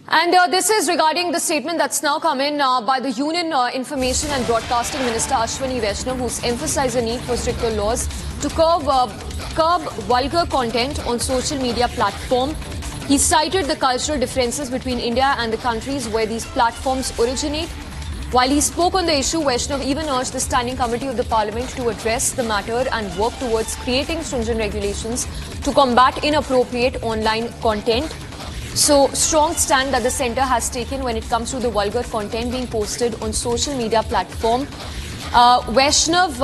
And this is regarding the statement that's now come in by the Union Information and Broadcasting Minister Ashwini Vaishnav, who's emphasized the need for stricter laws to curb vulgar content on social media platform. He cited the cultural differences between India and the countries where these platforms originate. While he spoke on the issue, Vaishnav even urged the Standing Committee of the Parliament to address the matter and work towards creating stringent regulations to combat inappropriate online content. So, strong stand that the centre has taken when it comes to the vulgar content being posted on social media platform. Vaishnav,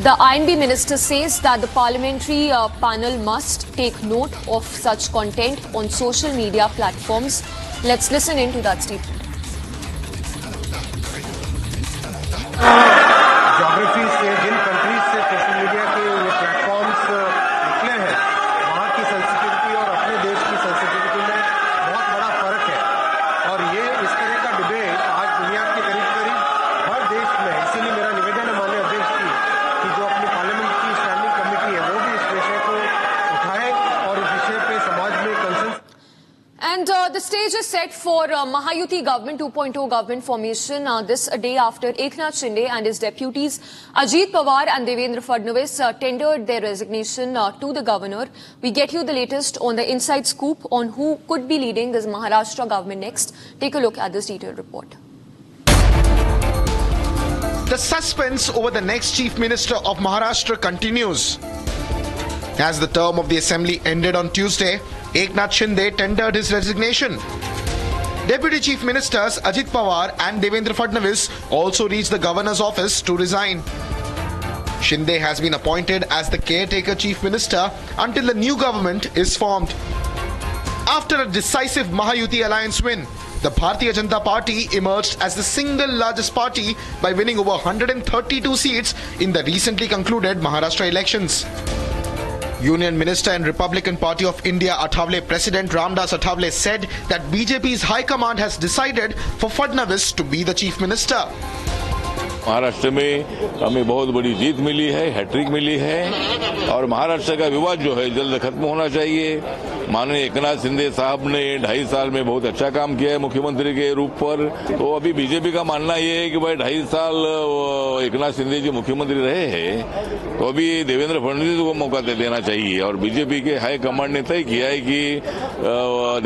the INB minister, says that the parliamentary panel must take note of such content on social media platforms. Let's listen into that statement. Geography से जिन countries से social media के ये platforms निकले हैं, वहाँ की संस्कृति और अपने देश की संस्कृति में बहुत बड़ा फर्क है। और ये इस तरह का डिबेट आज दुनिया के करीब हर देश में, इसीलिए मेरा निवेदन है माननीय अध्यक्ष की कि जो अपनी पार्लियामेंट की स्टैंडिंग कमेटी है वो भी इस विषय को उठाए और इस विषय पे समाज में consensus. And the stage is set for Mahayuti Government 2.0 government formation this day after Eknath Shinde and his deputies Ajit Pawar and Devendra Fadnavis tendered their resignation to the governor. We get you the latest on the inside scoop on who could be leading this Maharashtra government next. Take a look at this detailed report. The suspense over the next Chief Minister of Maharashtra continues. As the term of the assembly ended on Tuesday, Eknath Shinde tendered his resignation. Deputy Chief Ministers Ajit Pawar and Devendra Fadnavis also reached the governor's office to resign. Shinde has been appointed as the caretaker Chief Minister until the new government is formed. After a decisive Mahayuti alliance win, the Bharatiya Janata Party emerged as the single largest party by winning over 132 seats in the recently concluded Maharashtra elections. Union Minister and Republican Party of India Athawale President Ramdas Athawale said that BJP's High Command has decided for Fadnavis to be the Chief Minister. Maharashtra में हमें बहुत बड़ी जीत मिली है, hat trick मिली है और महाराष्ट्र का विवाद जो है जल्द खत्म होना चाहिए। माननीय एकनाथ शिंदे साहब ने 2.5 साल में बहुत अच्छा काम किया है मुख्यमंत्री के रूप पर। तो अभी बीजेपी का मानना ये है कि भाई 2.5 साल एकनाथ शिंदे जी मुख्यमंत्री रहे हैं, तो अभी देवेंद्र फडणवीस को मौका दे देना चाहिए। और बीजेपी के हाई कमांड ने तय किया है कि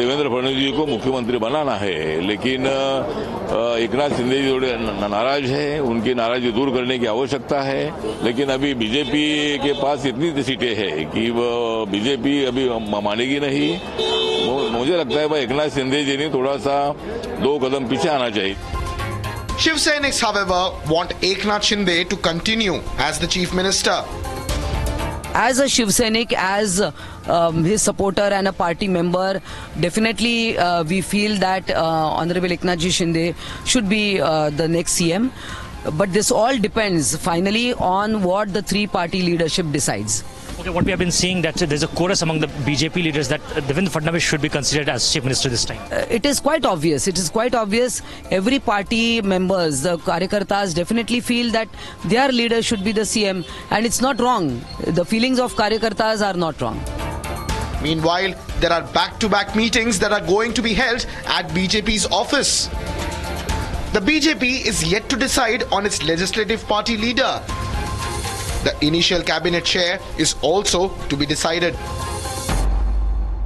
देवेंद्र फडणवीस जी को मुख्यमंत्री बनाना है, लेकिन एकनाथ शिंदे जी थोड़े नाराज है, उनकी नाराजगी दूर करने की आवश्यकता है। लेकिन अभी बीजेपी के पास इतनी सीटें हैं कि बीजेपी अभी मानेगी नहीं। मुझे लगता है भाई एकनाथ शिंदे जी ने थोड़ा सा 2 कदम पीछे आना चाहिए। Shiv Sainiks, however, want Eknath Shinde to continue as the Chief Minister. As a Shiv Sainik, as his supporter and a party member, definitely we feel that Honorable Eknath Ji Shinde should be the next CM. But this all depends finally on what the 3-party leadership decides. Okay, what we have been seeing that there's a chorus among the BJP leaders that Devendra Fadnavis should be considered as Chief Minister this time. It is quite obvious. It is quite obvious. Every party members, the Karyakartas definitely feel that their leader should be the CM, and it's not wrong. The feelings of Karyakartas are not wrong. Meanwhile, there are back-to-back meetings that are going to be held at BJP's office. The BJP is yet to decide on its legislative party leader. The initial cabinet chair is also to be decided.